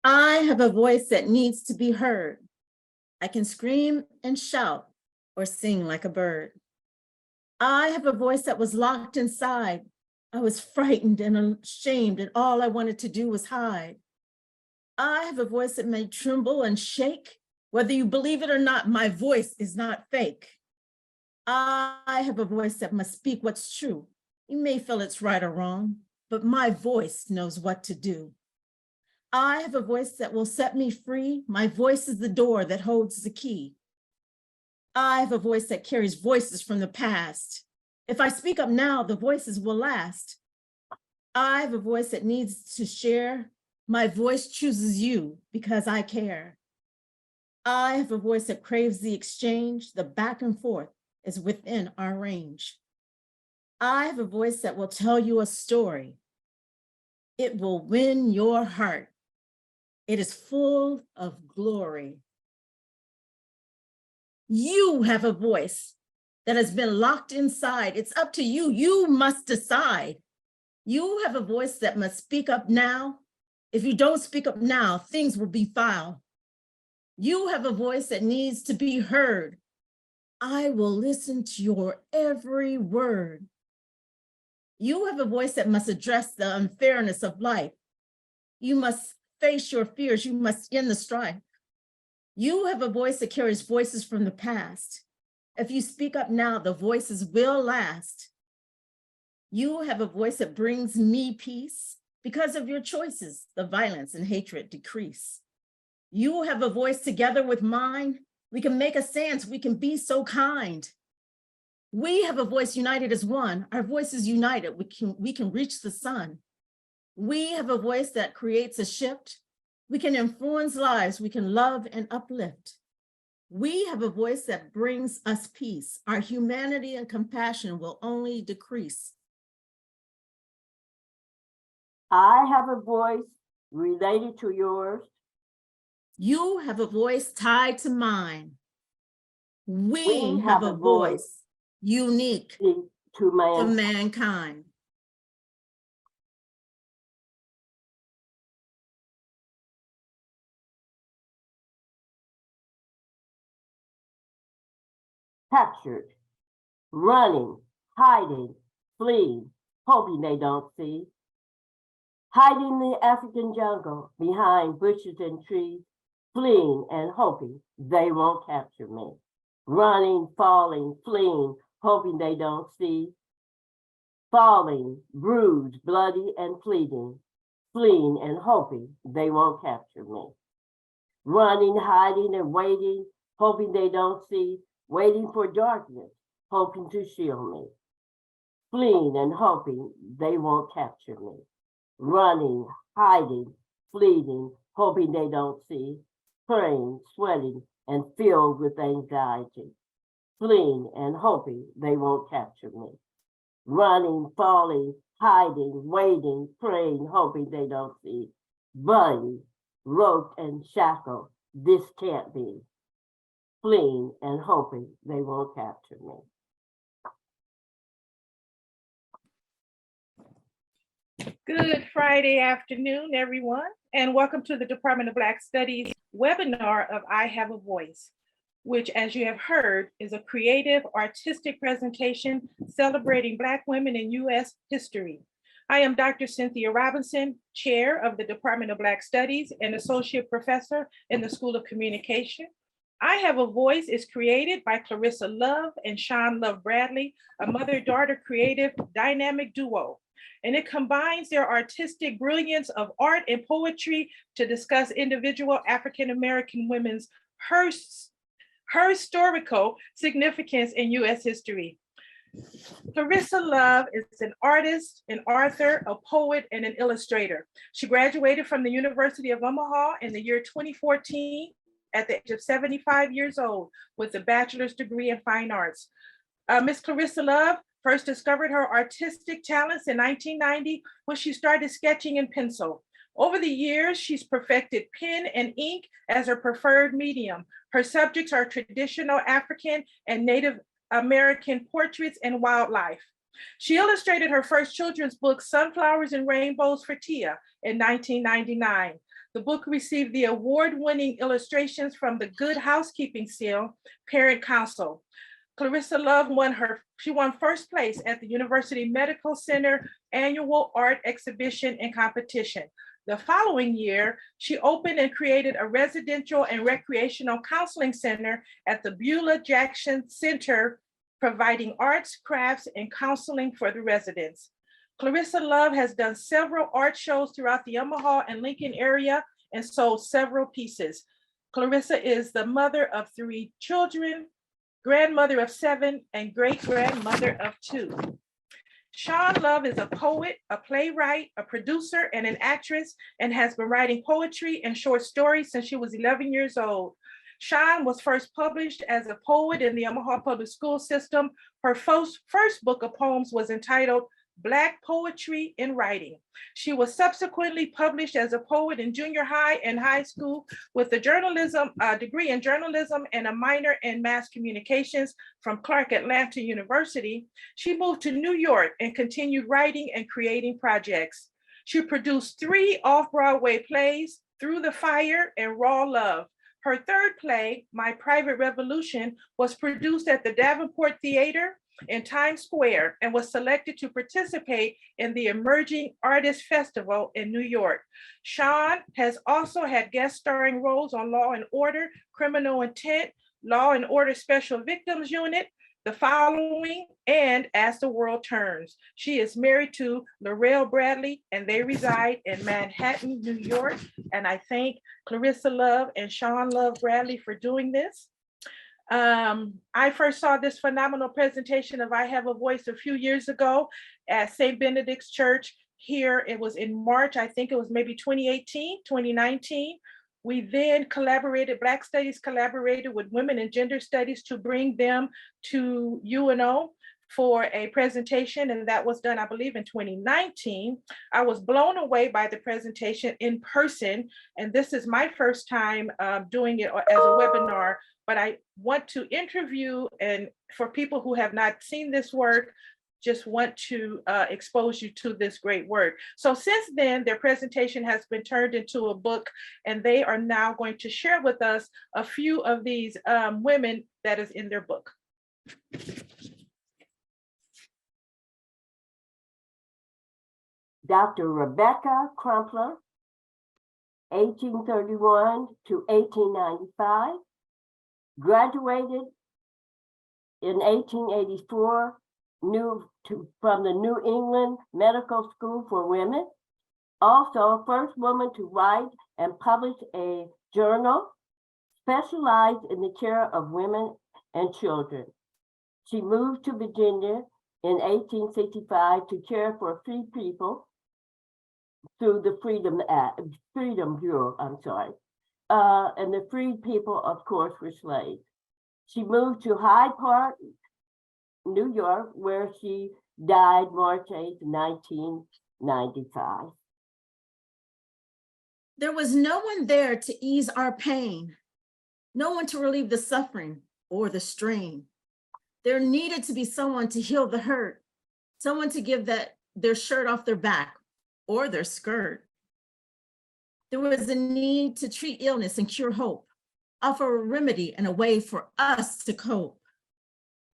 I have a voice that needs to be heard. I can scream and shout or sing like a bird. I have a voice that was locked inside. I was frightened and ashamed, and all I wanted to do was hide. I have a voice that may tremble and shake. Whether you believe it or not, my voice is not fake. I have a voice that must speak what's true. You may feel it's right or wrong, but my voice knows what to do. I have a voice that will set me free. My voice is the door that holds the key. I have a voice that carries voices from the past. If I speak up now, the voices will last. I have a voice that needs to share. My voice chooses you because I care. I have a voice that craves the exchange. The back and forth is within our range. I have a voice that will tell you a story. It will win your heart. It is full of glory. You have a voice that has been locked inside. It's up to you. You must decide. You have a voice that must speak up now. If you don't speak up now, things will be foul. You have a voice that needs to be heard. I will listen to your every word. You have a voice that must address the unfairness of life. You must face your fears. You must end the strife. You have a voice that carries voices from the past. If you speak up now, the voices will last. You have a voice that brings me peace. Because of your choices, the violence and hatred decrease. You have a voice together with mine. We can make a stance. We can be so kind. We have a voice united as one. Our voices united. We can reach the sun. We have a voice that creates a shift. We can influence lives. We can love and uplift. We have a voice that brings us peace. Our humanity and compassion will only decrease. I have a voice related to yours. You have a voice tied to mine. We have a voice unique to mankind. Captured, running, hiding, fleeing, hoping they don't see. Hiding in the African jungle behind bushes and trees, fleeing and hoping they won't capture me. Running, falling, fleeing, hoping they don't see. Falling, bruised, bloody and pleading, fleeing and hoping they won't capture me. Running, hiding and waiting, hoping they don't see. Waiting for darkness, hoping to shield me. Fleeing and hoping they won't capture me. Running, hiding, fleeing, hoping they don't see. Praying, sweating, and filled with anxiety. Fleeing and hoping they won't capture me. Running, falling, hiding, waiting, praying, hoping they don't see. Bloody, roped and shackled, this can't be. Fleeing and hoping they won't capture me. Good Friday afternoon, everyone, and welcome to the Department of Black Studies webinar of I Have a Voice, which, as you have heard, is a creative, artistic presentation celebrating Black women in U.S. history. I am Dr. Cynthia Robinson, Chair of the Department of Black Studies and Associate Professor in the School of Communication. I Have a Voice is created by Clarissa Love and Shawn Love-Bradley, a mother-daughter creative dynamic duo. And it combines their artistic brilliance of art and poetry to discuss individual African-American women's historical significance in U.S. history. Clarissa Love is an artist, an author, a poet, and an illustrator. She graduated from the University of Omaha in the year 2014 at the age of 75 years old with a bachelor's degree in fine arts. Miss Clarissa Love first discovered her artistic talents in 1990 when she started sketching in pencil. Over the years, she's perfected pen and ink as her preferred medium. Her subjects are traditional African and Native American portraits and wildlife. She illustrated her first children's book, Sunflowers and Rainbows for Tia, in 1999. The book received the award-winning illustrations from the Good Housekeeping Seal Parent Council. Clarissa Love won first place at the University Medical Center annual art exhibition and competition. The following year, she opened and created a residential and recreational counseling center at the Beulah Jackson Center, providing arts, crafts, and counseling for the residents. Clarissa Love has done several art shows throughout the Omaha and Lincoln area and sold several pieces. Clarissa is the mother of 3 children, grandmother of 7, and great-grandmother of 2. Shawn Love is a poet, a playwright, a producer, and an actress, and has been writing poetry and short stories since she was 11 years old. Shawn was first published as a poet in the Omaha Public School System. Her first book of poems was entitled Black Poetry in Writing. She was subsequently published as a poet in junior high and high school with a degree in journalism and a minor in mass communications from Clark Atlanta University. She moved to New York and continued writing and creating projects. She produced 3 off-Broadway plays, Through the Fire and Raw Love. Her third play, My Private Revolution, was produced at the Davenport Theater in Times Square and was selected to participate in the Emerging Artists Festival in New York. Shawn has also had guest starring roles on Law and Order, Criminal Intent, Law and Order Special Victims Unit, The Following, and As the World Turns. She is married to Clarissa Bradley, and they reside in Manhattan, New York. And I thank Clarissa Love and Shawn Love-Bradley for doing this. I first saw this phenomenal presentation of I Have a Voice a few years ago at St. Benedict's Church here. It was in March, I think it was maybe 2018, 2019. We then Black Studies collaborated with Women and Gender Studies to bring them to UNO for a presentation, and that was done, I believe, in 2019. I was blown away by the presentation in person, and this is my first time doing it as a webinar, but I want to interview, and for people who have not seen this work, just want to expose you to this great work. So since then, their presentation has been turned into a book, and they are now going to share with us a few of these women that is in their book. Dr. Rebecca Crumpler, 1831 to 1895, graduated in 1884 from the New England Medical School for Women. Also, first woman to write and publish a journal specialized in the care of women and children. She moved to Virginia in 1865 to care for 3 people through the Freedom Bureau, and the freed people, of course, were slaves. She moved to Hyde Park, New York, where she died March 8, 1995. There was no one there to ease our pain, no one to relieve the suffering or the strain. There needed to be someone to heal the hurt, someone to give their shirt off their back or their skirt. There was a need to treat illness and cure hope, offer a remedy and a way for us to cope.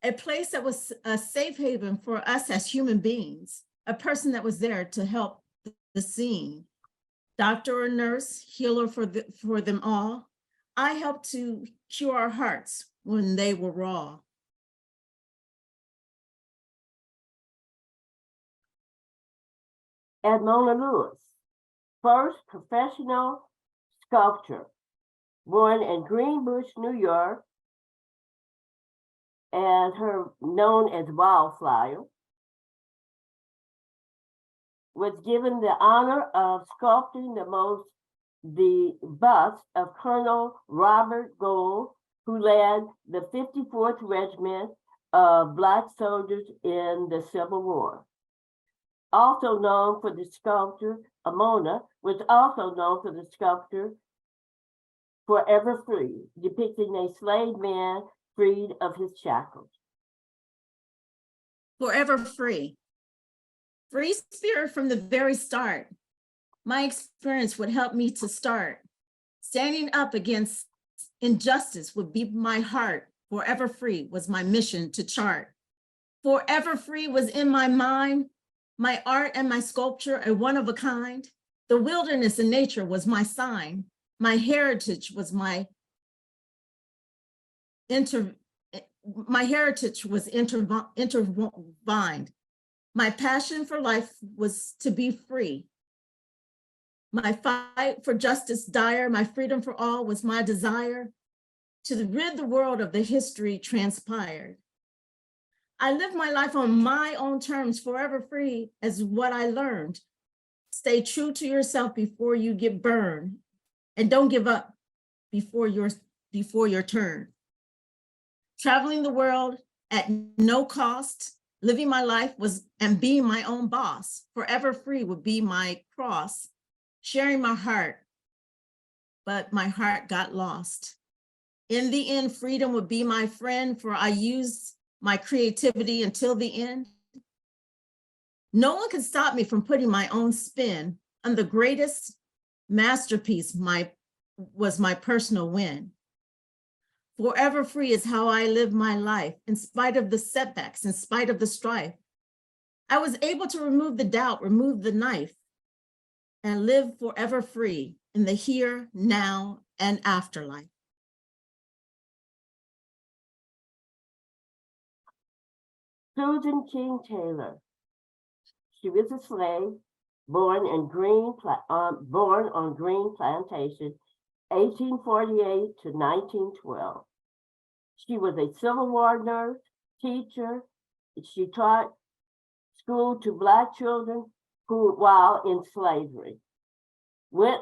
A place that was a safe haven for us as human beings, a person that was there to help the scene. Doctor or nurse, healer for them all. I helped to cure our hearts when they were raw. Edmona Lewis, first professional sculptor, born in Greenbush, New York, and her known as Wildflower, was given the honor of sculpting the bust of Colonel Robert Gould, who led the 54th Regiment of Black soldiers in the Civil War. Also known for the sculpture, Edmona was also known for the sculpture Forever Free, depicting a slave man freed of his shackles. Forever free. Free spirit from the very start. My experience would help me to start. Standing up against injustice would be my heart. Forever free was my mission to chart. Forever free was in my mind, my art and my sculpture, a one of a kind. The wilderness in nature was my sign. My heritage was intertwined. My passion for life was to be free. My fight for justice dire, my freedom for all was my desire to rid the world of the history transpired. I live my life on my own terms, forever free as what I learned. Stay true to yourself before you get burned, and don't give up before your turn. Traveling the world at no cost, living my life and being my own boss. Forever free would be my cross, sharing my heart, but my heart got lost. In the end, freedom would be my friend, for I used my creativity until the end. No one can stop me from putting my own spin on the greatest masterpiece was my personal win. Forever free is how I live my life, in spite of the setbacks, in spite of the strife. I was able to remove the doubt, remove the knife, and live forever free in the here, now, and afterlife. Susan King Taylor. She was a slave, born on Green Plantation, 1848 to 1912. She was a Civil War nurse, teacher. She taught school to Black children who, while in slavery, went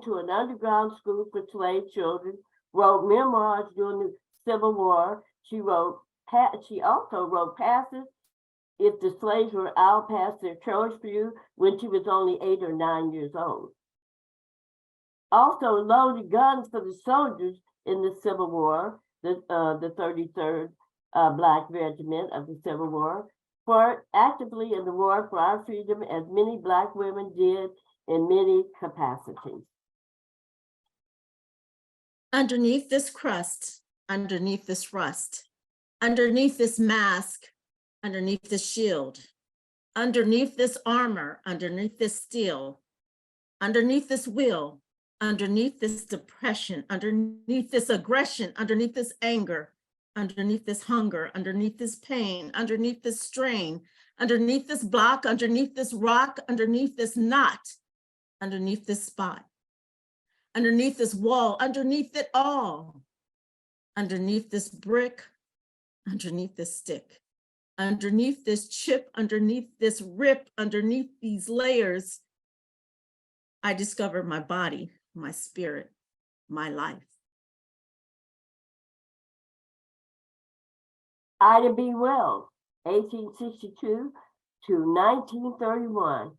to an underground school for slave children, wrote memoirs during the Civil War. She also wrote passes if the slaves were out past their curfew when she was only 8 or 9 years old. Also loaded guns for the soldiers in the Civil War, the 33rd Black Regiment of the Civil War, fought actively in the war for our freedom, as many Black women did in many capacities. Underneath this crust, underneath this rust, underneath this mask, underneath this shield, underneath this armor, underneath this steel, underneath this will, underneath this depression, underneath this aggression, underneath this anger, underneath this hunger, underneath this pain, underneath this strain, underneath this block, underneath this rock, underneath this knot, underneath this spot, underneath this wall, underneath it all, underneath this brick, underneath this stick, underneath this chip, underneath this rip, underneath these layers, I discovered my body, my spirit, my life. Ida B. Wells, 1862 to 1931,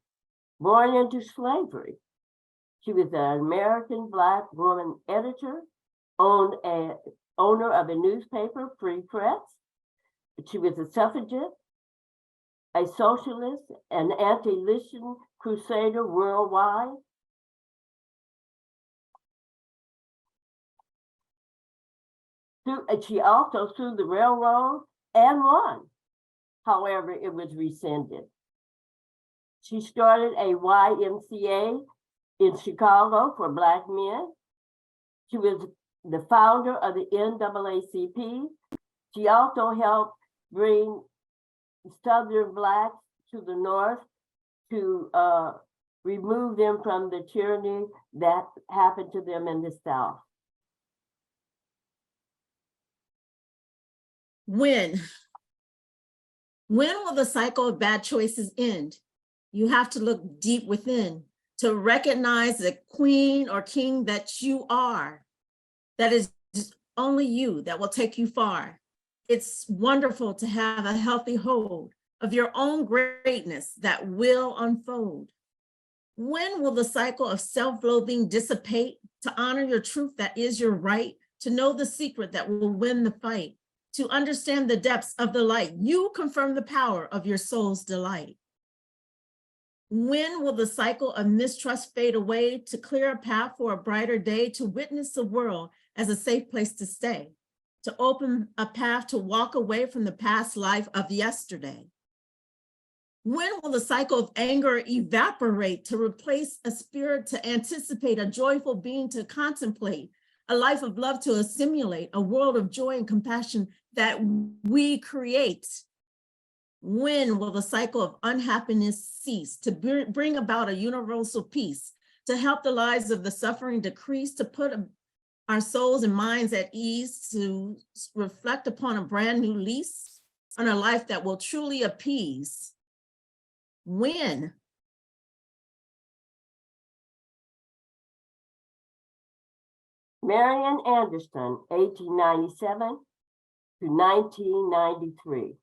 born into slavery. She was an American Black woman editor, owner of a newspaper, Free Press. She was a suffragist, a socialist, an anti-lynching crusader worldwide. She also sued the railroad and won. However, it was rescinded. She started a YMCA in Chicago for Black men. She was the founder of the NAACP. She also helped bring Southern Blacks to the North to remove them from the tyranny that happened to them in the South. When will the cycle of bad choices end? You have to look deep within to recognize the queen or king that you are. That is only you that will take you far. It's wonderful to have a healthy hold of your own greatness that will unfold. When will the cycle of self-loathing dissipate? To honor your truth that is your right, to know the secret that will win the fight, to understand the depths of the light. You confirm the power of your soul's delight. When will the cycle of mistrust fade away to clear a path for a brighter day, to witness the world as a safe place to stay, to open a path to walk away from the past life of yesterday? When will the cycle of anger evaporate to replace a spirit, to anticipate a joyful being, to contemplate a life of love, to assimilate a world of joy and compassion that we create? When will the cycle of unhappiness cease, to bring about a universal peace, to help the lives of the suffering decrease, to put our souls and minds at ease, to reflect upon a brand new lease on a life that will truly appease? When? Marian Anderson, 1897 to 1993.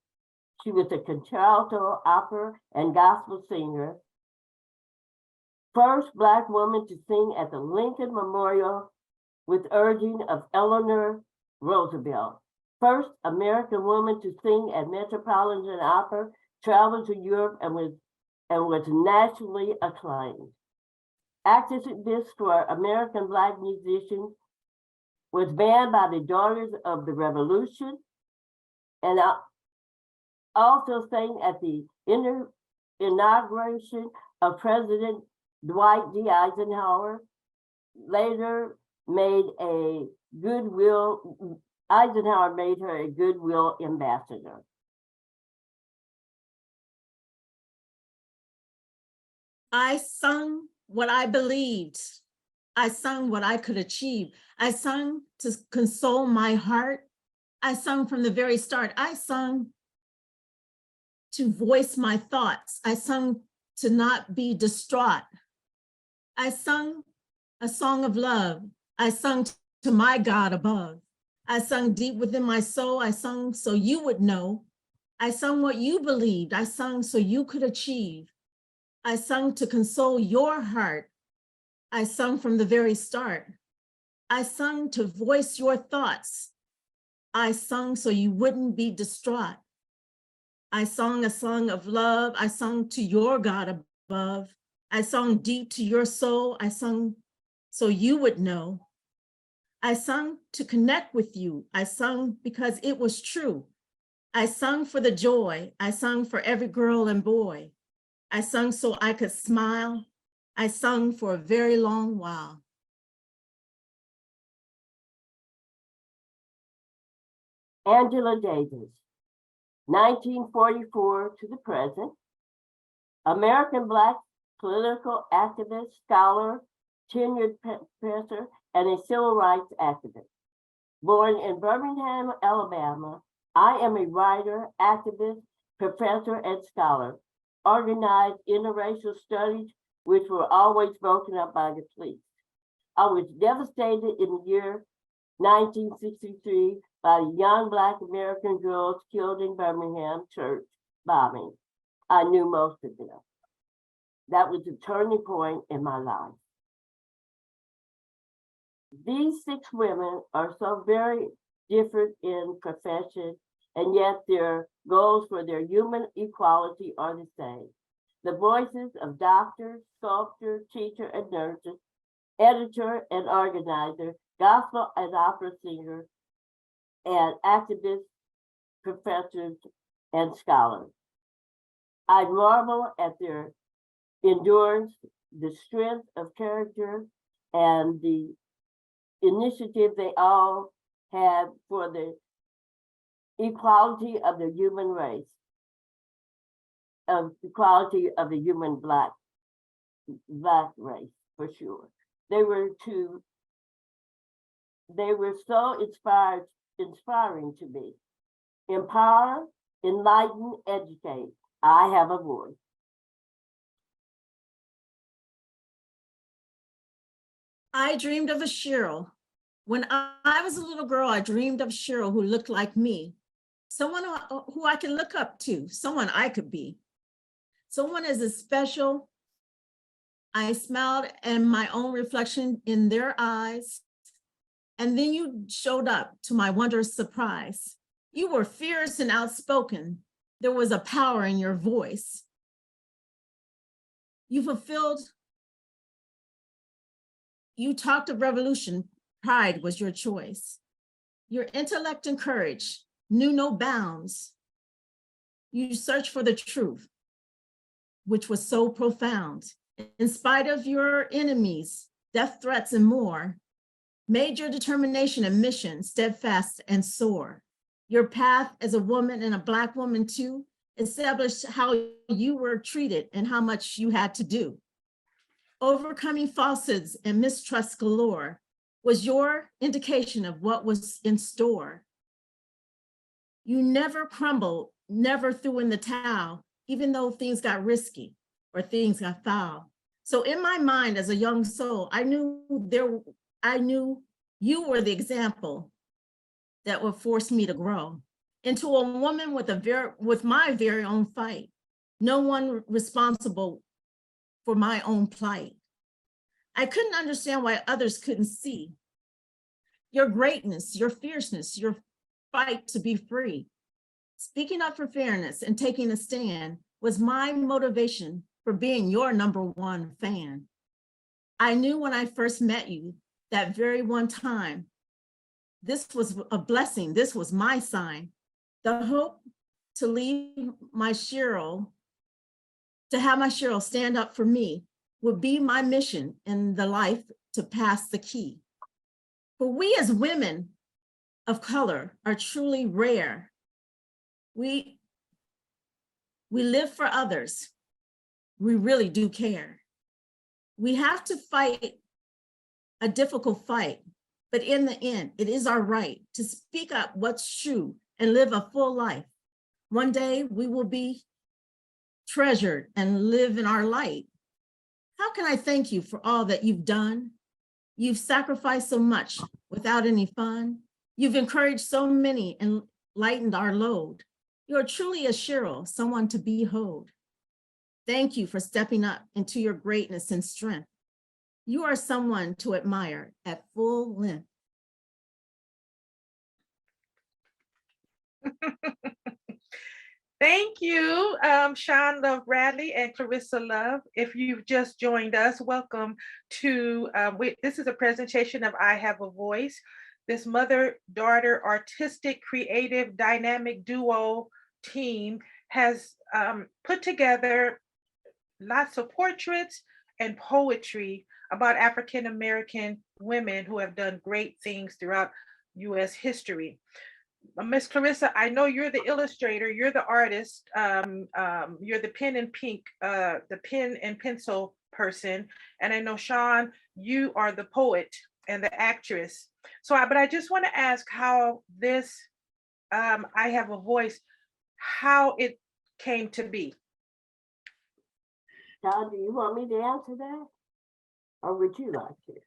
She was a contralto, opera, and gospel singer. First Black woman to sing at the Lincoln Memorial with urging of Eleanor Roosevelt. First American woman to sing at Metropolitan Opera, traveled to Europe, and was nationally acclaimed. Activist for American Black musicians, was banned by the Daughters of the Revolution, and also sang at the inauguration of President Dwight D. Eisenhower. Later Eisenhower made her a goodwill ambassador. I sung what I believed. I sung what I could achieve. I sung to console my heart. I sung from the very start. I sung to voice my thoughts. I sung to not be distraught. I sung a song of love. I sung to my God above. I sung deep within my soul. I sung so you would know. I sung what you believed. I sung so you could achieve. I sung to console your heart. I sung from the very start. I sung to voice your thoughts. I sung so you wouldn't be distraught. I sung a song of love. I sung to your God above. I sung deep to your soul. I sung so you would know. I sung to connect with you. I sung because it was true. I sung for the joy. I sung for every girl and boy. I sung so I could smile. I sung for a very long while. Angela Davis, 1944 to the present, American Black political activist, scholar, tenured professor, and a civil rights activist. Born in Birmingham, Alabama, I am a writer, activist, professor, and scholar. Organized interracial studies, which were always broken up by the police. I was devastated in the year 1963 by the young Black American girls killed in Birmingham church bombing. I knew most of them. That was a turning point in my life. These 6 women are so very different in profession, and yet their goals for their human equality are the same. The voices of doctors, sculptor, teacher, and nurses, editor and organizer, gospel and opera singer, and activists, professors, and scholars. I marvel at their endurance, the strength of character, and the initiative they all have for the equality of the human race, of equality of the human black race, for sure. They were so inspiring to me. Empower, enlighten, educate. I have a voice. I dreamed of a Cheryl. When I was a little girl, I dreamed of Cheryl who looked like me. Someone who I can look up to, someone I could be. Someone as special. I smiled at my own reflection in their eyes. And then you showed up to my wondrous surprise. You were fierce and outspoken. There was a power in your voice. You fulfilled, you talked of revolution, pride was your choice. Your intellect and courage knew no bounds. You searched for the truth, which was so profound. In spite of your enemies, death threats and more, made your determination and mission steadfast and sore. Your path as a woman and a Black woman too established how you were treated and how much you had to do. Overcoming falsehoods and mistrust galore was your indication of what was in store. You never crumbled, never threw in the towel, even though things got risky or things got foul. So in my mind as a young soul, I knew you were the example that would force me to grow into a woman with my very own fight. No one responsible for my own plight. I couldn't understand why others couldn't see your greatness, your fierceness, your fight to be free. Speaking up for fairness and taking a stand was my motivation for being your #1 fan. I knew when I first met you that very one time, this was a blessing, this was my sign. The hope to leave my Cheryl, to have my Cheryl stand up for me would be my mission in the life to pass the key. For we as women of color are truly rare. We live for others. We really do care. We have to fight a difficult fight, but in the end, it is our right to speak up what's true and live a full life. One day we will be treasured and live in our light. How can I thank you for all that you've done? You've sacrificed so much without any fun. You've encouraged so many and lightened our load. You're truly a Cheryl, someone to behold. Thank you for stepping up into your greatness and strength. You are someone to admire at full length. Thank you, Shawn Love-Bradley and Clarissa Love. If you've just joined us, welcome to, this is a presentation of I Have a Voice. This mother-daughter artistic, creative, dynamic duo team has put together lots of portraits and poetry about African-American women who have done great things throughout US history. Miss Clarissa, I know you're the illustrator, you're the artist, you're the pen and pencil person, and I know Shawn, you are the poet and the actress. So, but I just want to ask how this I Have a Voice, how it came to be. Shawn, do you want me to answer that? Or would you like to?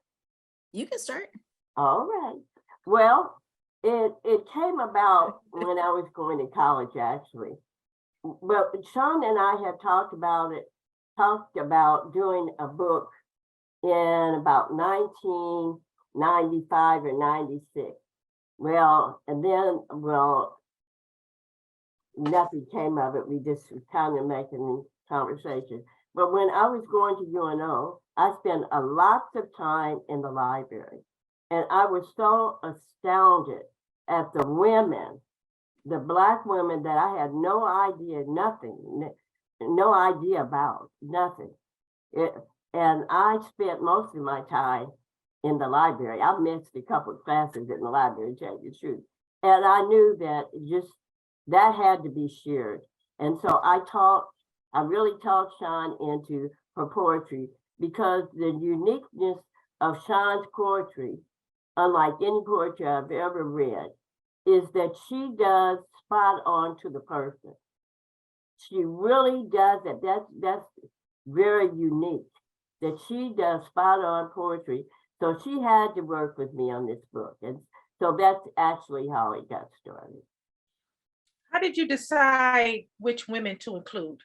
You can start. All right. Well, it came about when I was going to college, actually. Well, Shawn and I had talked about doing a book in about 1995 or 96. Well, and then, nothing came of it. We just were kind of making conversation. But when I was going to UNO, I spent a lot of time in the library. And I was so astounded at the women, the Black women that I had no idea about, nothing. And I spent most of my time in the library. I missed a couple of classes in the library, to tell you the truth. And I knew that that had to be shared. And so I really talked Shawn into her poetry, because the uniqueness of Shawn's poetry, unlike any poetry I've ever read, is that she does spot on to the person. She really does it. That's very unique, that she does spot on poetry. So she had to work with me on this book. And so that's actually how it got started. How did you decide which women to include?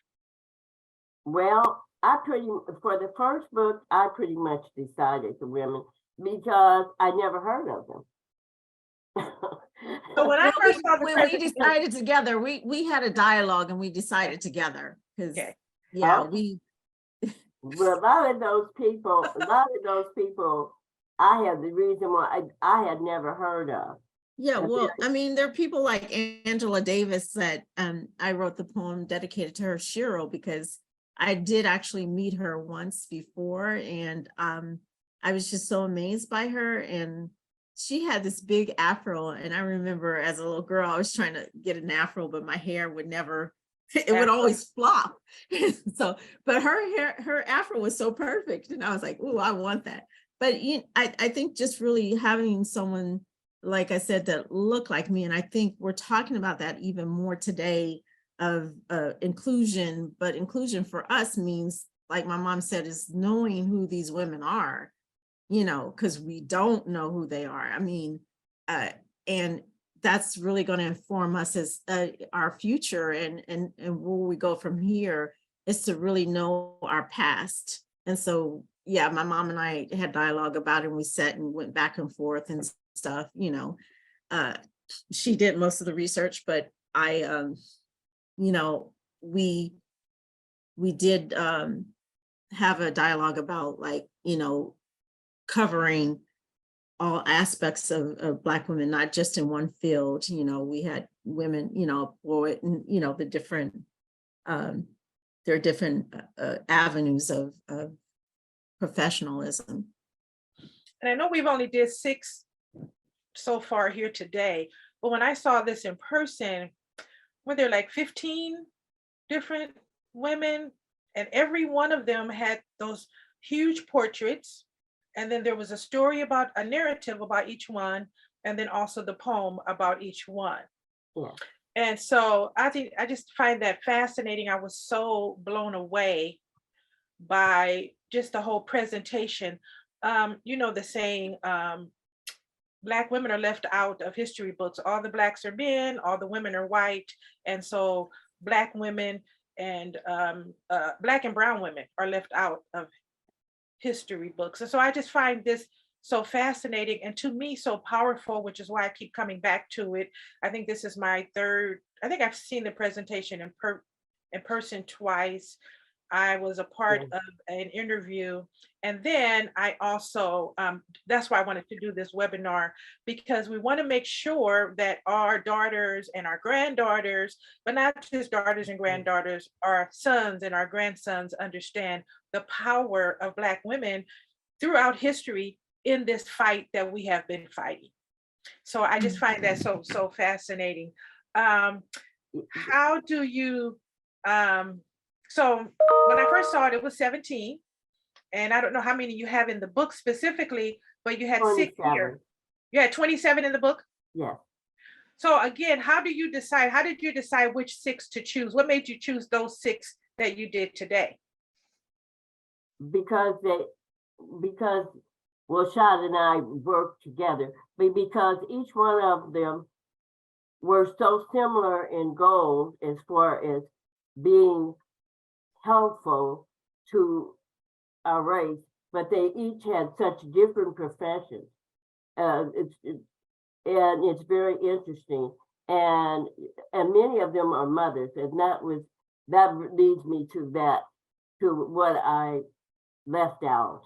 Well, for the first book, I pretty much decided the women because I never heard of them. So when I first saw the we decided together, we had a dialogue and we decided together because okay. yeah, okay. But a lot of those people, I have the reason why I had never heard of. Yeah, And well, I mean, there are people like Angela Davis that I wrote the poem dedicated to her, Shiro, because I did actually meet her once before, and I was just so amazed by her. And she had this big afro, and I remember as a little girl, I was trying to get an afro, but my hair would never, it would Afro. always flop. So, but her afro was so perfect, and I was like, "Ooh, I want that." But I think just really having someone, like I said, that look like me. And I think we're talking about that even more today of inclusion, but inclusion for us means, like my mom said, is knowing who these women are, because we don't know who they are. I mean, and that's really going to inform us as our future and where we go from here, is to really know our past. And so, yeah, my mom and I had dialogue about it, and we sat and went back and forth and stuff. She did most of the research, but I we did have a dialogue about, like, covering all aspects of Black women, not just in one field. We had women, poet, and the different there are different avenues of professionalism. And I know we've only did 6 so far here today, but when I saw this in person, were there like 15 different women, and every one of them had those huge portraits, and then there was a story about a narrative about each one, and then also the poem about each one. Yeah. And so I just find that fascinating. I was so blown away by just the whole presentation. The saying, Black women are left out of history books. All the Blacks are men, all the women are white. And so Black women and Black and brown women are left out of history books. And so I just find this so fascinating, and to me so powerful, which is why I keep coming back to it. I think this is my third, I think I've seen the presentation in person twice. I was a part of an interview. And then I also, that's why I wanted to do this webinar, because we want to make sure that our daughters and our granddaughters, but not just daughters and granddaughters, our sons and our grandsons understand the power of Black women throughout history in this fight that we have been fighting. So I just find that so fascinating. How do you, so when I first saw it, it was 17. And I don't know how many you have in the book specifically, but you had 6 here. You had 27 in the book? Yeah. So again, how did you decide which 6 to choose? What made you choose those 6 that you did today? Because Shawn and I worked together, but because each one of them were so similar in goals as far as being helpful to our race, but they each had such different professions. It's very interesting, and many of them are mothers, and that leads me to what I left out.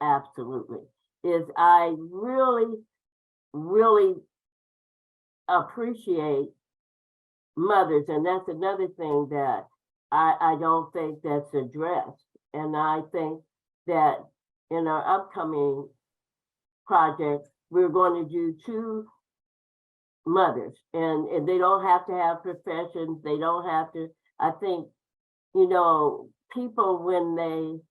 Absolutely, is I really, really appreciate mothers, and that's another thing that I don't think that's addressed. And I think that in our upcoming project, we're going to do 2 mothers, and they don't have to have professions. They don't have to, I think, people, when they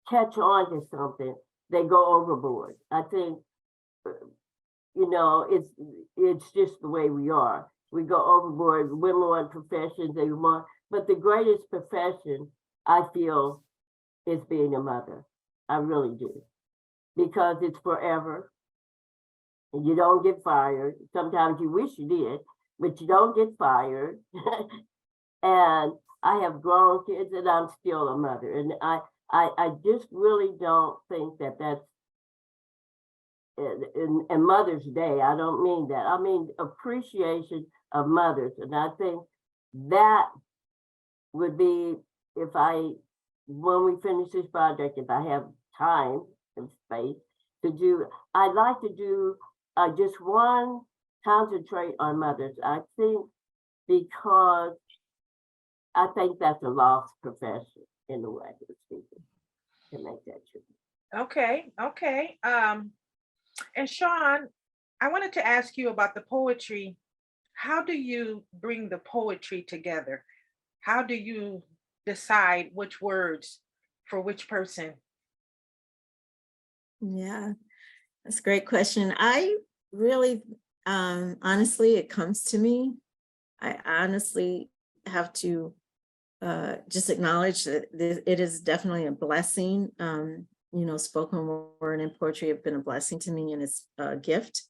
catch on to something, they go overboard. I think, it's just the way we are. We go overboard. Women want professions, they want, but the greatest profession, I feel, is being a mother. I really do. Because it's forever. And you don't get fired. Sometimes you wish you did, but you don't get fired. And I have grown kids, and I'm still a mother. And I just really don't think that that's in Mother's Day. I don't mean that. I mean appreciation of mothers. And I think that would be, if I when we finish this project, if I have time and space to do, I'd like to do just one concentrate on mothers. I think because I think that's a lost profession in a way of speaking, to make that true. Okay, okay. And Shawn, I wanted to ask you about the poetry. How do you bring the poetry together? How do you decide which words for which person? Yeah, that's a great question. I really, honestly, it comes to me. I honestly have to just acknowledge that it is definitely a blessing. Spoken word and poetry have been a blessing to me, and it's a gift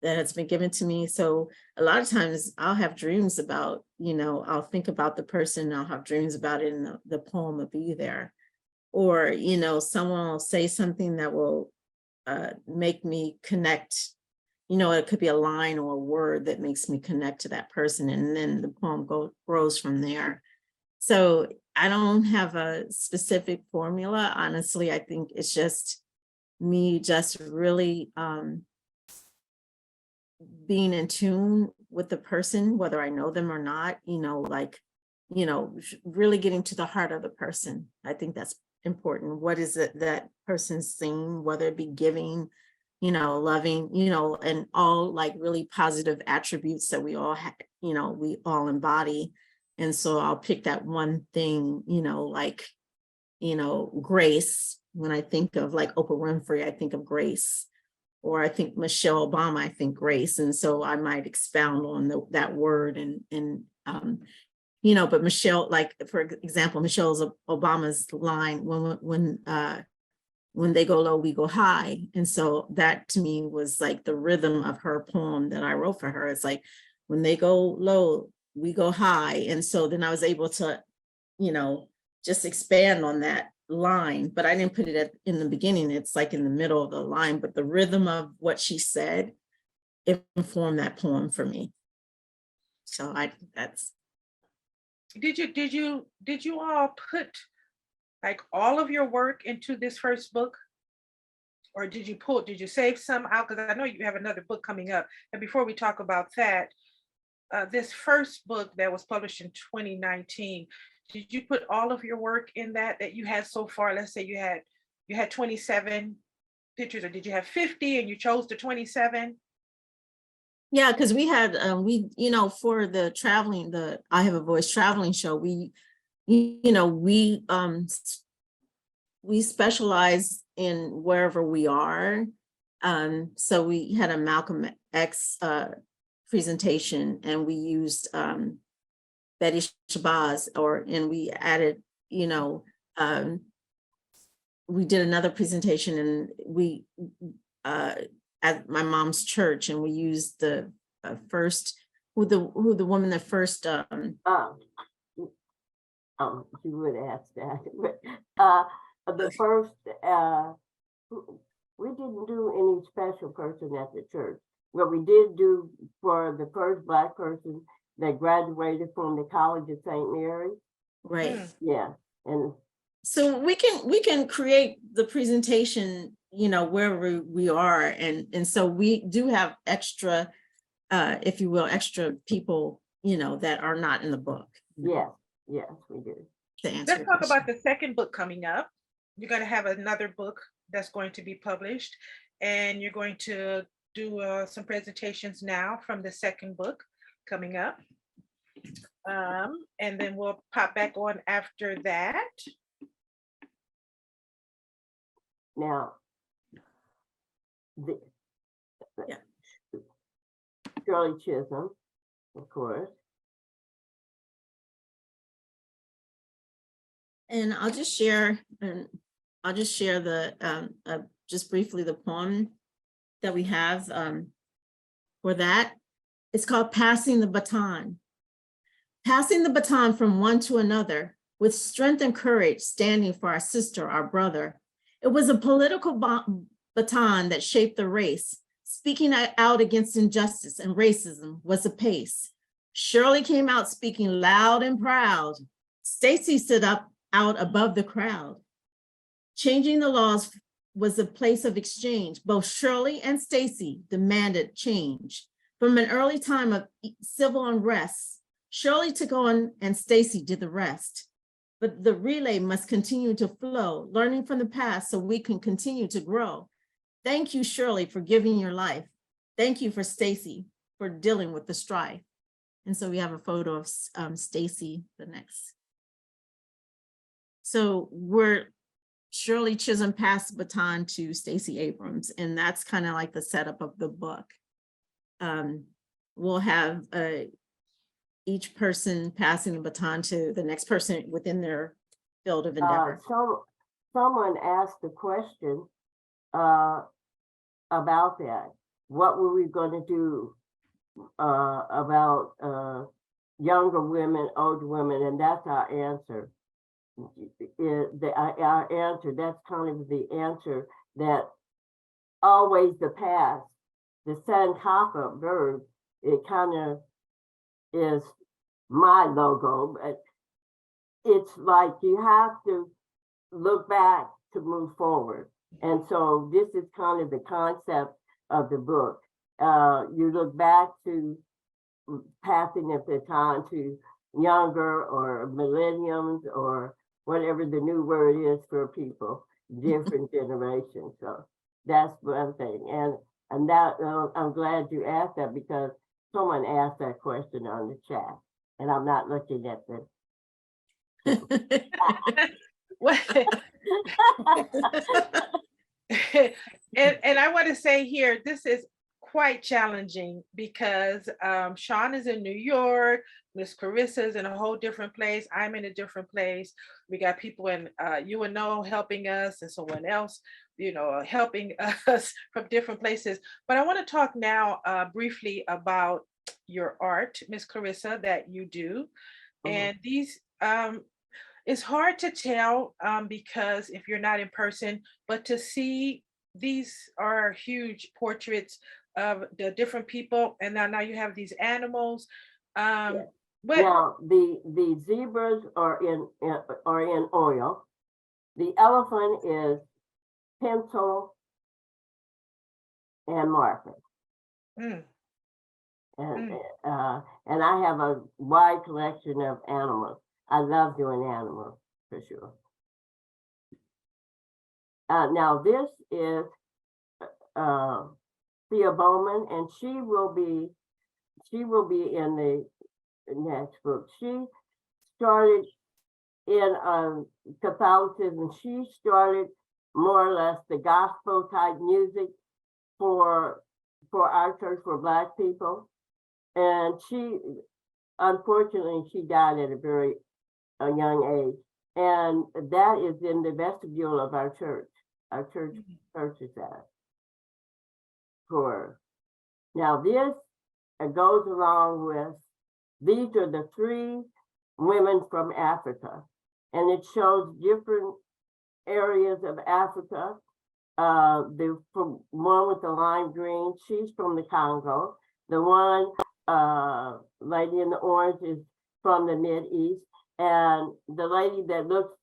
that has been given to me. So a lot of times I'll have dreams about, I'll think about the person, and I'll have dreams about it, and the poem will be there. Or, someone will say something that will make me connect. It could be a line or a word that makes me connect to that person, and then the poem grows from there. So I don't have a specific formula. Honestly, I think it's just me just really being in tune with the person, whether I know them or not, really getting to the heart of the person. I think that's important. What is it that person's saying, whether it be giving, loving, and all like really positive attributes that we all have, we all embody. And so I'll pick that one thing, grace. When I think of like Oprah Winfrey, I think of grace. Or I think Michelle Obama, I think grace. And so I might expound on that word but Michelle, like, for example, Michelle Obama's line, when they go low, we go high. And so that to me was like the rhythm of her poem that I wrote for her. It's like, when they go low, we go high. And so then I was able to, just expand on that line, but I didn't put it in the beginning. It's like in the middle of the line, but the rhythm of what she said, it informed that poem for me. So that's. Did you all put like all of your work into this first book? Or did you save some out? Because I know you have another book coming up. And before we talk about that, this first book that was published in 2019, did you put all of your work in that you had so far? Let's say you had 27 pictures, or did you have 50 and you chose the 27? Yeah, because we had for the I Have a Voice traveling show, we specialize in wherever we are. So we had a Malcolm X presentation, and we used Betty Shabazz, and we added, we did another presentation, and we at my mom's church, and we used the first who the woman that first you would ask that. The first we didn't do any special person at the church. What we did do for the first Black person that graduated from the College of St. Mary. Right. Yeah. And so we can create the presentation, wherever we are. And so we do have extra, if you will, extra people, that are not in the book. Yes, we do. Let's talk about the second book coming up. You're going to have another book that's going to be published, and you're going to do some presentations now from the second book coming up. And then we'll pop back on after that. Now, Shirley Chisholm, of course. And I'll just share the just briefly the poem that we have for that. It's called Passing the Baton. Passing the baton from one to another with strength and courage, standing for our sister, our brother. It was a political baton that shaped the race. Speaking out against injustice and racism was a pace. Shirley came out speaking loud and proud. Stacy stood up out above the crowd. Changing the laws was a place of exchange. Both Shirley and Stacy demanded change. From an early time of civil unrest, Shirley took on and Stacy did the rest. But the relay must continue to flow, learning from the past so we can continue to grow. Thank you, Shirley, for giving your life. Thank you for Stacy for dealing with the strife. And so we have a photo of Stacy, the next. So Shirley Chisholm passed the baton to Stacey Abrams, and that's kind of like the setup of the book. We'll have each person passing the baton to the next person within their field of endeavor. So someone asked a question about that. What were we going to do about younger women, older women, and that's our answer. Our answer, that's kind of the answer that always the past, the Sankofa verb, it kind of is my logo, but it's like you have to look back to move forward. And so this is kind of the concept of the book. You look back to passing of the baton to younger or millenniums or whatever the new word is for people, different generations. So that's one thing. And that I'm glad you asked that because someone asked that question on the chat and I'm not looking at And I want to say here, this is quite challenging because Shawn is in New York, Miss Clarissa is in a whole different place, I'm in a different place. We got people in UNO helping us and someone else, helping us from different places. But I want to talk now briefly about your art, Miss Clarissa, that you do. And these, it's hard to tell because if you're not in person, but to see these are huge portraits of the different people, and now you have these animals. But now the zebras are in oil. The elephant is pencil and marker. And I have a wide collection of animals. I love doing animals for sure. Now this is Thea Bowman, and she will be in the next book. She started in Catholicism. She started more or less the gospel type music for our church, for Black people, and she unfortunately died at a very young age, and that is in the vestibule of our church. Our church is that. For her. Now this goes along with, these are the 3 women from Africa, and it shows different areas of Africa. The one with the lime green, she's from the Congo. The one lady in the orange is from the Mideast, and the lady that looks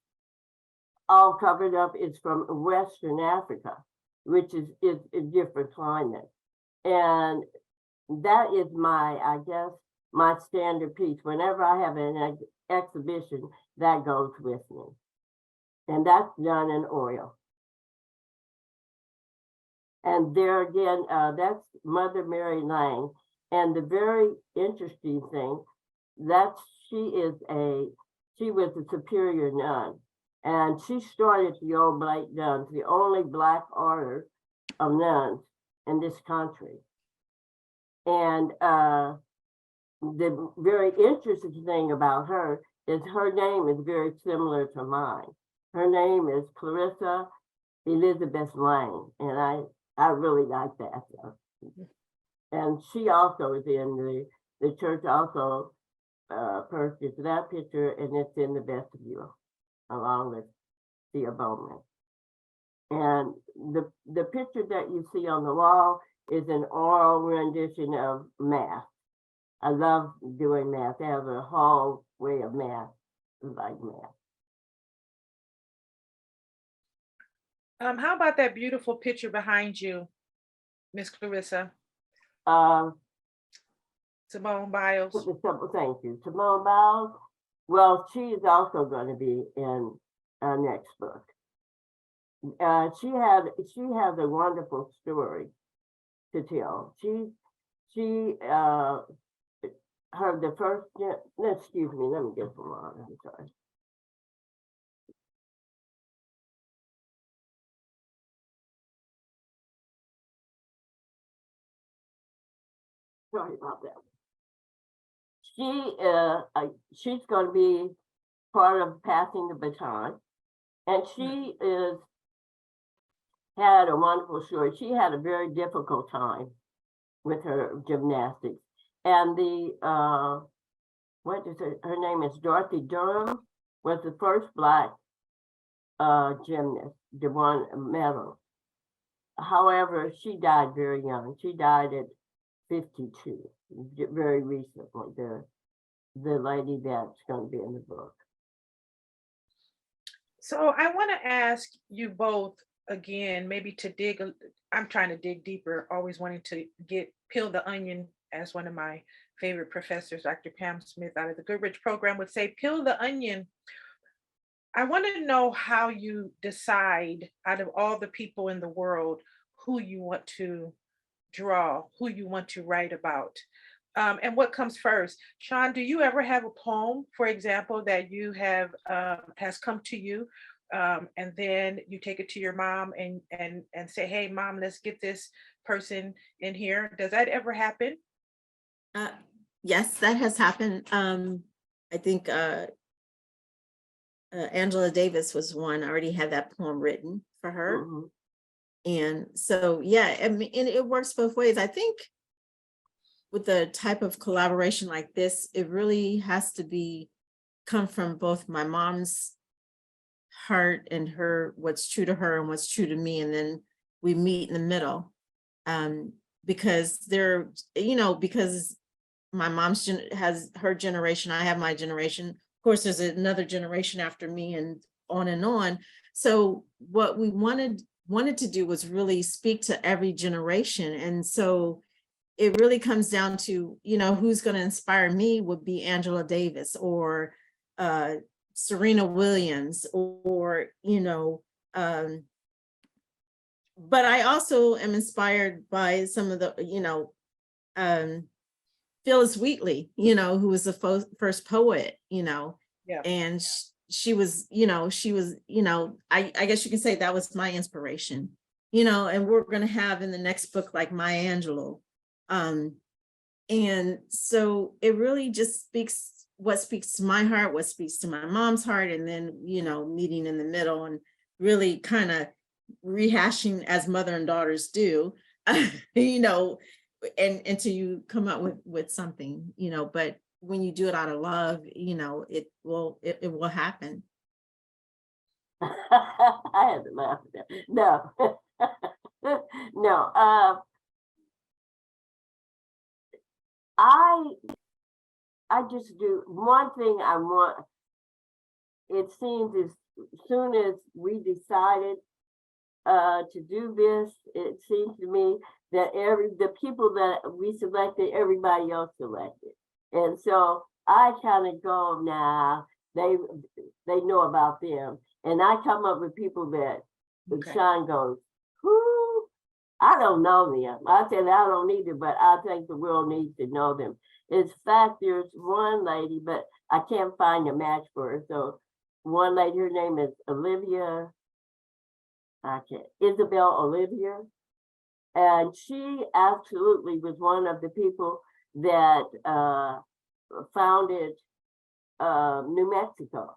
all covered up is from Western Africa, which is a different climate. And that is I guess, my standard piece. Whenever I have an exhibition, that goes with me. And that's done in oil. And there again, that's Mother Mary Lang. And the very interesting thing, she was a superior nun. And she started the Oblate Nuns, the only Black order of nuns in this country. And the very interesting thing about her is her name is very similar to mine. Her name is Clarissa Elizabeth Lang, and I really like that. And she also is in the church also purchased that picture, and it's in the vestibule, along with Thea Bowman. And the picture that you see on the wall is an oral rendition of math. I love doing math. I have a whole way of math, like math. How about that beautiful picture behind you, Miss Clarissa? Um, Simone Biles. Thank you. Simone Biles. Well, she is also going to be in our next book. She has a wonderful story to tell. Her the first. Excuse me. Let me get some water. I'm sorry. Sorry about that. She's going to be part of passing the baton, and she had a wonderful story. She had a very difficult time with her gymnastics, and her name is Dorothy Durham, was the first Black gymnast to win a medal. However, she died very young. She died at 52, very recently, the lady that's going to be in the book. So I want to ask you both again, maybe to I'm trying to dig deeper, always wanting to peel the onion, as one of my favorite professors, Dr. Pam Smith out of the Goodrich program would say, peel the onion. I want to know how you decide out of all the people in the world who you want to draw, who you want to write about. And what comes first? Shawn, do you ever have a poem, for example, that you have has come to you, and then you take it to your mom and say, "Hey, mom, let's get this person in here." Does that ever happen? Yes, that has happened. I think Angela Davis was one. I already had that poem written for her. Mhm. And so, yeah, I mean, and it works both ways. I think with the type of collaboration like this, it really has to come from both my mom's heart and what's true to her and what's true to me. And then we meet in the middle. Because because my mom has her generation, I have my generation. Of course, there's another generation after me and on and on. So what we wanted to do was really speak to every generation. And so it really comes down to, who's going to inspire me would be Angela Davis or Serena Williams or, but I also am inspired by some of the, Phyllis Wheatley, who was the first poet, Yeah. and she was, I guess you can say that was my inspiration, and we're going to have in the next book, like Maya Angelou. And so it really just what speaks to my heart, what speaks to my mom's heart, and then, meeting in the middle and really kind of rehashing as mother and daughters do, and until you come up with something, but when you do it out of love, it will happen. I had to laugh at that. No, no. I just do one thing I want. It seems as soon as we decided to do this, it seems to me that the people that we selected, everybody else selected. And so I kind of go, nah, they know about them. And I come up with people that Shawn goes, who? I don't know them. I said, I don't either, but I think the world needs to know them. In fact, there's one lady, but I can't find a match for her. So one lady, her name is Isabel Olivia. And she absolutely was one of the people that founded New Mexico.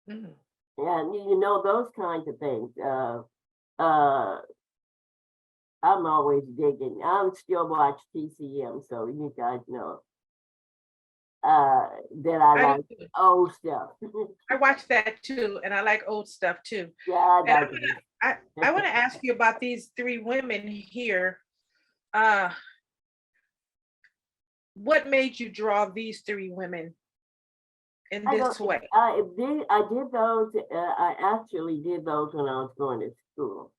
Mm-hmm. And those kinds of things. I'm always digging. I'm still watch TCM, so you guys know that I like old stuff. I watch that too, and I like old stuff too. Yeah, I want to ask you about these three women here. What made you draw these three women in I this don't, way? I did those, I actually did those when I was going to school.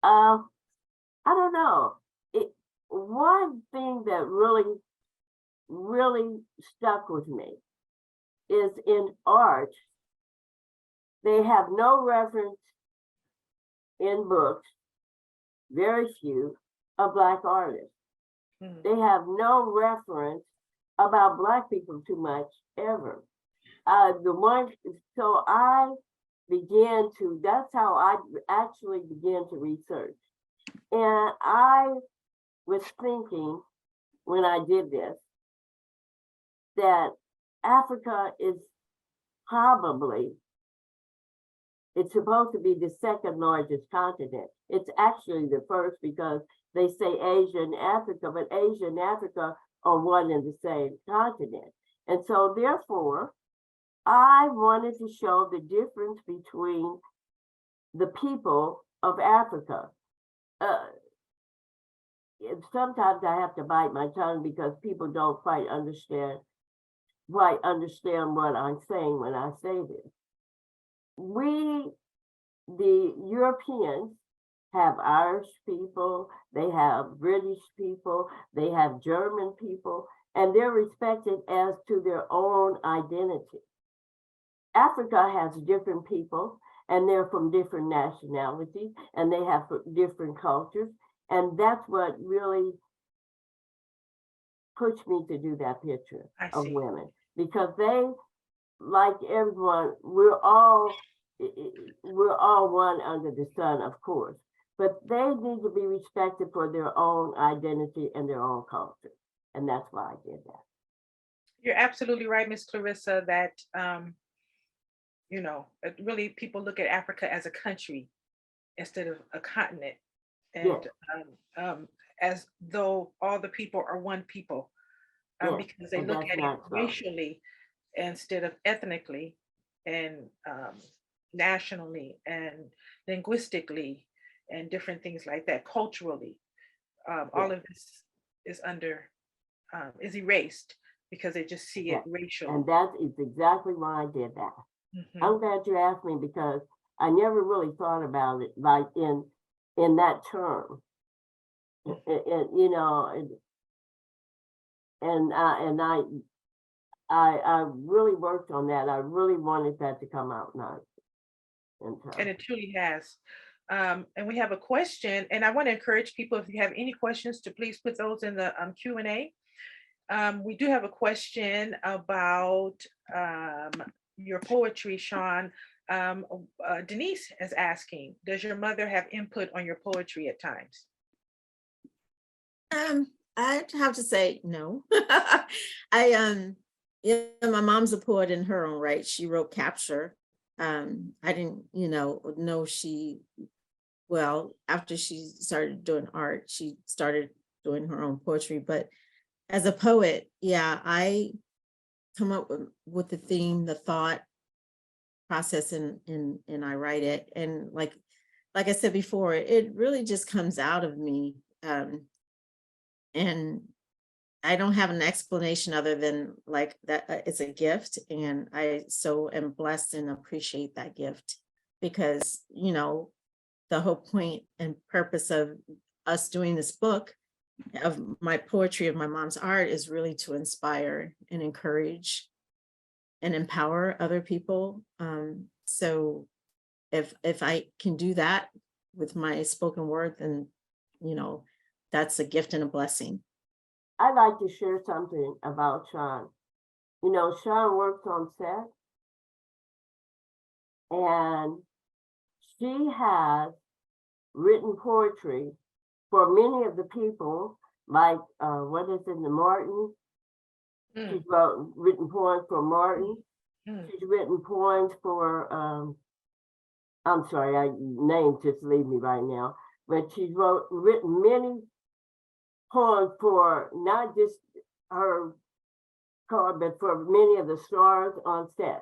I don't know. One thing that really stuck with me is in art, they have no reference in books, very few, of Black artists. Mhm. They have no reference about Black people too much ever. So I began to, that's how I actually began to research. And I was thinking when I did this, that Africa is probably, it's supposed to be the second largest continent. It's actually the first because they say Asia and Africa, but Asia and Africa are one and the same continent. And so therefore, I wanted to show the difference between the people of Africa. Sometimes I have to bite my tongue because people don't quite understand what I'm saying when I say this. We, the Europeans, have Irish people, they have British people, they have German people, and they're respected as to their own identity. Africa has different people, and they're from different nationalities, and they have different cultures, and that's what really pushed me to do that picture I of see. women, because they, like everyone, we're all one under the sun, of course, but they need to be respected for their own identity and their own culture, and that's why I did that. You're absolutely right, Miss Clarissa, that really people look at Africa as a country instead of a continent, Yes, and as though all the people are one people, yes, because they and look that's at it not so. racially instead of ethnically, and nationally and linguistically, and different things like that, culturally. All Yes, of this is erased because they just see it yes. racially. And that is exactly why I did that. Mhm. I'm glad you asked me because I never really thought about it like in that term. You know, and I really worked on that. I really wanted that to come out nice. And it truly has. And we have a question, and I want to encourage people, if you have any questions, to please put those in the Q&A. We do have a question about your poetry, Shawn. Denise is asking, does your mother have input on your poetry at times? I'd have to say no. My mom's a poet in her own right. She wrote Capture. I didn't, know she, well, after she started doing art, she started doing her own poetry. But as a poet, yeah, I come up with the theme, the thought process, and I write it. And like I said before, it really just comes out of me. And I don't have an explanation other than like that it's a gift, and I so am blessed and appreciate that gift, because the whole point and purpose of us doing this book, of my poetry, of my mom's art, is really to inspire and encourage and empower other people. So if I can do that with my spoken word, then that's a gift and a blessing. I'd like to share something about Shawn. Shawn works on set, and she has written poetry for many of the people, like what is it, the Martin? She's written poems for Martin. She's written poems for I'm sorry, names just leave me right now, but she's written many poems for not just her card, but for many of the stars on set.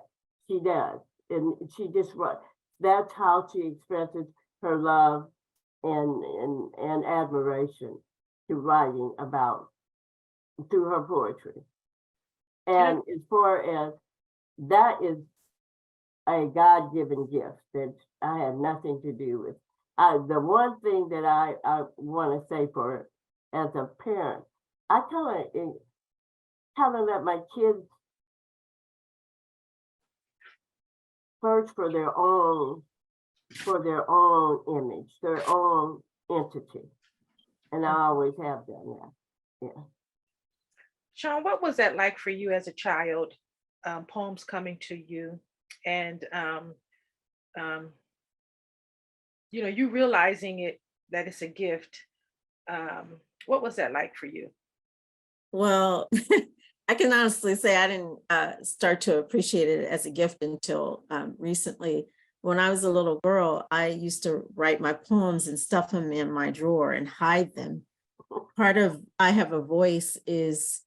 She does, and she just writes. That's how she expresses her love and admiration to writing about through her poetry. And as far as that is a God-given gift that I have nothing to do with. The one thing that I want to say for as a parent, I kind of let my kids search for their own image, their own entity, and I always have done that. Yeah. Shawn, what was that like for you as a child? Poems coming to you, and you realizing that it's a gift. What was that like for you? Well, I can honestly say I didn't start to appreciate it as a gift until recently. When I was a little girl, I used to write my poems and stuff them in my drawer and hide them. Part of I Have a Voice is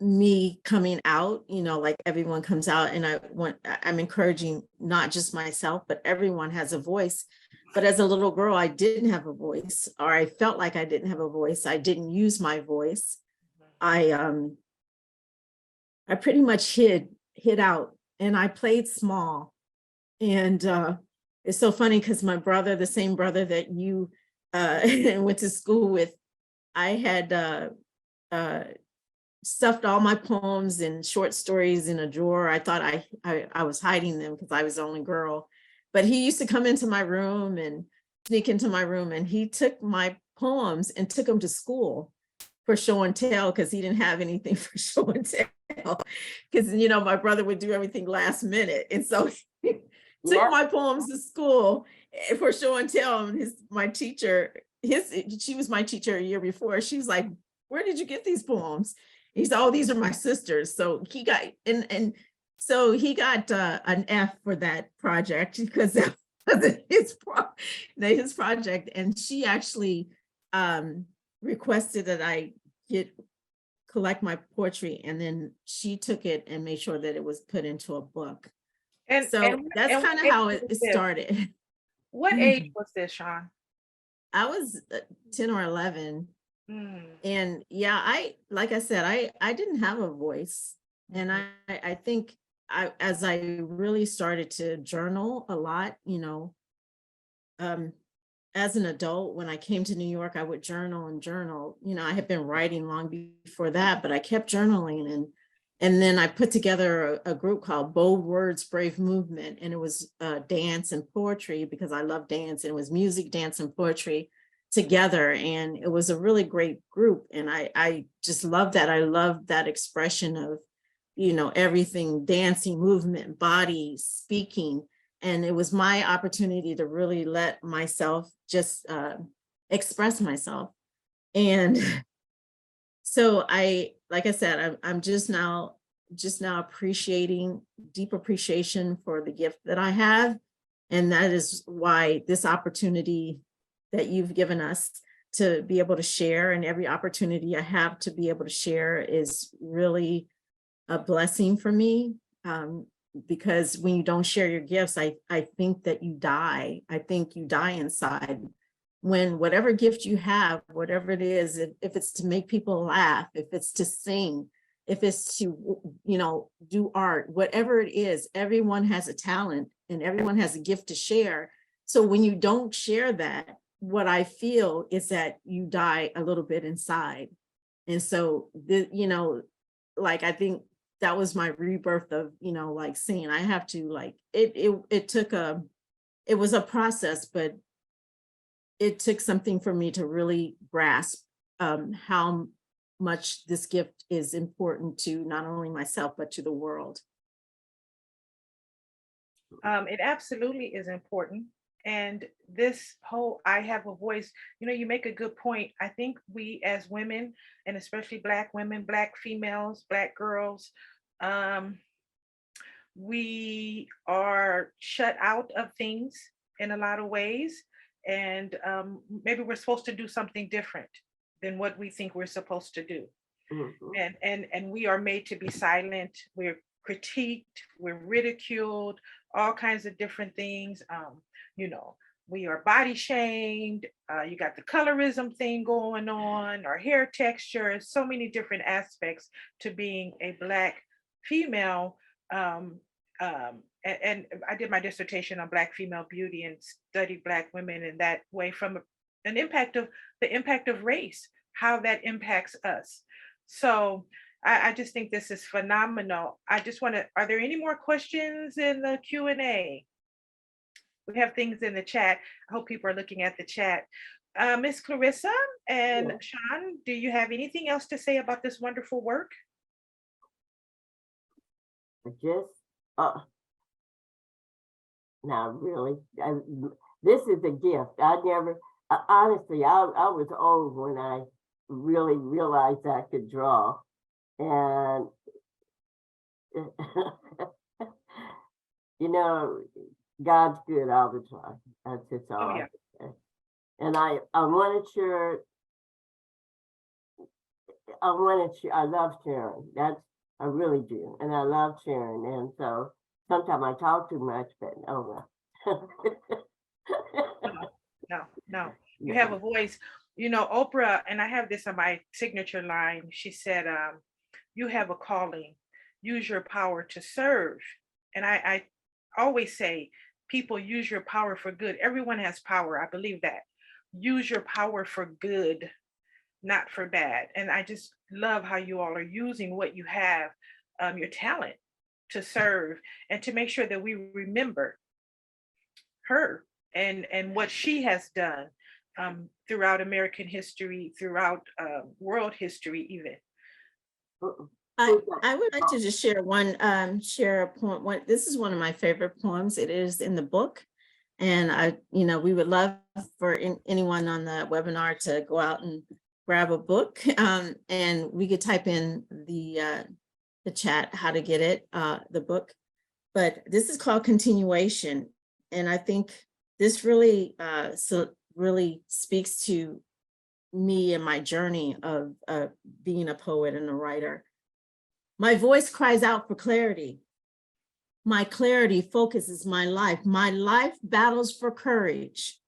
me coming out, like everyone comes out, and I'm encouraging not just myself, but everyone has a voice. But as a little girl, I didn't have a voice, or I felt like I didn't have a voice. I didn't use my voice. I pretty much hid out, and I played small. And it's so funny because my brother, the same brother that you went to school with, I had stuffed all my poems and short stories in a drawer. I thought I was hiding them because I was the only girl. But he used to come into my room and sneak into my room, and he took my poems and took them to school for show and tell, because he didn't have anything for show and tell. Because my brother would do everything last minute, and so he took my poems to school for show and tell. And my teacher, she was my teacher a year before. She was like, "Where did you get these poems?" He said, "Oh, these are my sisters." So he got so he got an F for that project because that wasn't his project. And she actually requested that I collect my poetry, and then she took it and made sure that it was put into a book. And so that's kind of how it started. What age was this, Shawn? I was 10 or 11. And yeah, like I said, I didn't have a voice. And I think as I really started to journal a lot, as an adult, when I came to New York, I would journal and journal. I had been writing long before that, but I kept journaling. And then I put together a group called Bold Words, Brave Movement. And it was dance and poetry, because I love dance. And it was music, dance, and poetry together. And it was a really great group. And I just love that. I love that expression of, everything, dancing, movement, body, speaking. And it was my opportunity to really let myself just express myself. And so like I said, I'm just now appreciating, deep appreciation for the gift that I have. And that is why this opportunity that you've given us to be able to share, and every opportunity I have to be able to share, is really a blessing for me. Because when you don't share your gifts, I think that you die. I think you die inside. When whatever gift you have, whatever it is, if it's to make people laugh, if it's to sing, if it's to, do art, whatever it is, everyone has a talent and everyone has a gift to share. So when you don't share that, what I feel is that you die a little bit inside. And so, like, I think that was my rebirth of, like saying I have to, like, it was a process, but it took something for me to really grasp how much this gift is important to not only myself, but to the world. It absolutely is important. And this whole I Have a Voice, you make a good point. I think we as women, and especially Black women, Black females, Black girls, we are shut out of things in a lot of ways. And maybe we're supposed to do something different than what we think we're supposed to do. And we are made to be silent. We're critiqued, we're ridiculed, all kinds of different things. We are body shamed. You got the colorism thing going on, or hair texture, so many different aspects to being a Black female. And I did my dissertation on Black female beauty and studied Black women in that way from the impact of race, how that impacts us. So I just think this is phenomenal. I just want to, are there any more questions in the Q&A? We have things in the chat. I hope people are looking at the chat. Miss Clarissa and Yeah. Shawn, do you have anything else to say about this wonderful work? Just, now really, this is a gift. I never, honestly, I was old when I really realized I could draw. And, you know, God's good all the time. That's just all. Oh, yeah. I can say. And I wanted to, I love sharing. I really do. And I love sharing. And so sometimes I talk too much, but oh well. No. You have a voice. You know, Oprah, and I have this on my signature line. She said, you have a calling. Use your power to serve. And I always say, people, use your power for good. Everyone has power. I believe that. Use your power for good, not for bad. And I just love how you all are using what you have, your talent, to serve and to make sure that we remember her and what she has done throughout American history, throughout world history even. I would like to just share a poem. This is one of my favorite poems. It is in the book. And we would love for anyone on the webinar to go out and grab a book, and we could type in the chat how to get it, the book. But this is called Continuation, and I think this really really speaks to me and my journey of being a poet and a writer. My voice cries out for clarity. My clarity focuses my life. My life battles for courage.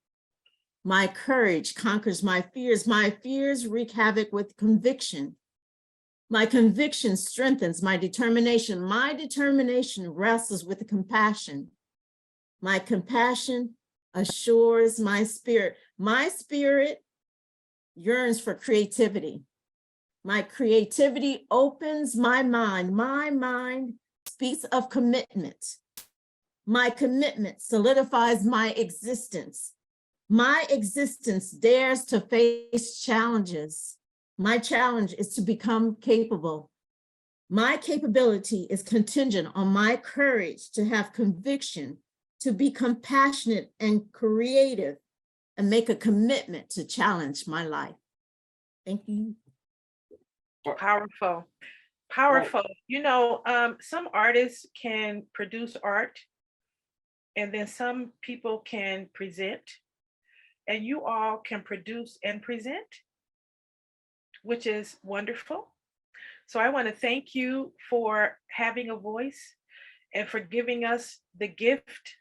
My courage conquers my fears. My fears wreak havoc with conviction. My conviction strengthens my determination. My determination wrestles with compassion. My compassion assures my spirit. My spirit yearns for creativity. My creativity opens my mind. My mind speaks of commitment. My commitment solidifies my existence. My existence dares to face challenges. My challenge is to become capable. My capability is contingent on my courage to have conviction, to be compassionate and creative, and make a commitment to challenge my life. Thank you. Powerful. Powerful. You know, some artists can produce art, and then some people can present, and you all can produce and present, which is wonderful. So I want to thank you for having a voice and for giving us the gift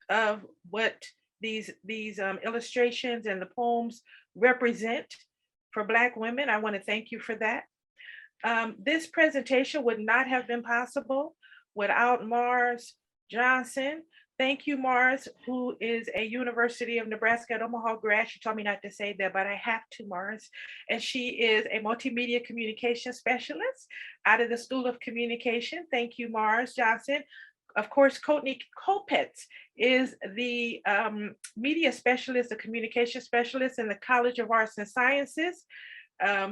of what these illustrations and the poems represent for Black women. I want to thank you for that. This presentation would not have been possible without Mars Johnson. Thank you, Mars, who is a University of Nebraska at Omaha grad. She told me not to say that, but I have to, Mars. And she is a multimedia communication specialist out of the School of Communication. Thank you, Mars Johnson. Of course, Courtney Kopetz is the media specialist, the communication specialist in the College of Arts and Sciences.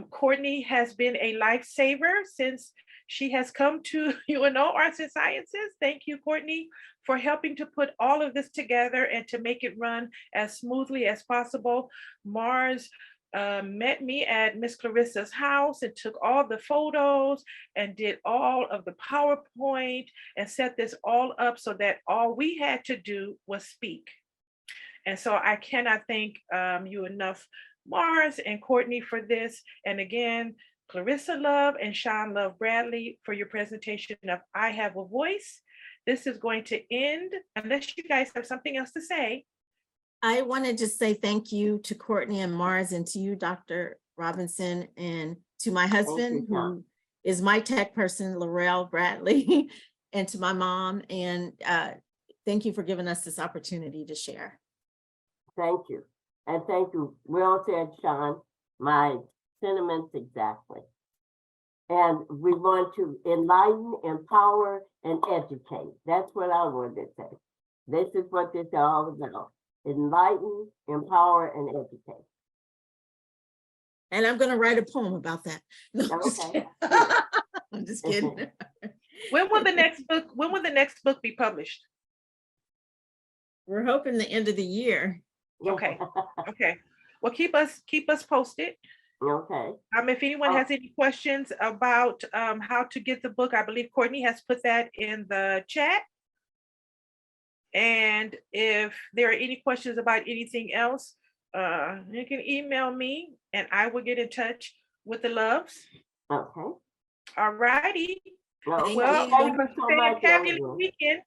Courtney has been a lifesaver since she has come to UNO Arts and Sciences. Thank you, Courtney, for helping to put all of this together and to make it run as smoothly as possible. Mars met me at Miss Clarissa's house and took all the photos and did all of the PowerPoint and set this all up so that all we had to do was speak. And so I cannot thank you enough, Mars and Courtney, for this. And again, Clarissa Love and Shawn Love-Bradley, for your presentation of I Have a Voice. This is going to end, unless you guys have something else to say. I want to just say thank you to Courtney and Mars, and to you, Dr. Robinson, and to my husband, who is my tech person, Laurel Bradley. and to my mom. And thank you for giving us this opportunity to share. Thank you. And thank you. Well said, Shawn. My sentiments exactly. And we want to enlighten, empower, and educate. That's what I wanted to say. This is what this is all about. Enlighten, empower, and educate. And I'm going to write a poem about that. No, I'm just Okay. kidding. I'm just kidding. When will the next book be published? We're hoping the end of the year. Okay. Okay. Well, keep us posted. Okay. If anyone has any questions about how to get the book, I believe Courtney has put that in the chat. And if there are any questions about anything else, you can email me and I will get in touch with the Loves. Okay. All righty. Okay. Well, Thank have you a so much, fantabulous everyone. weekend.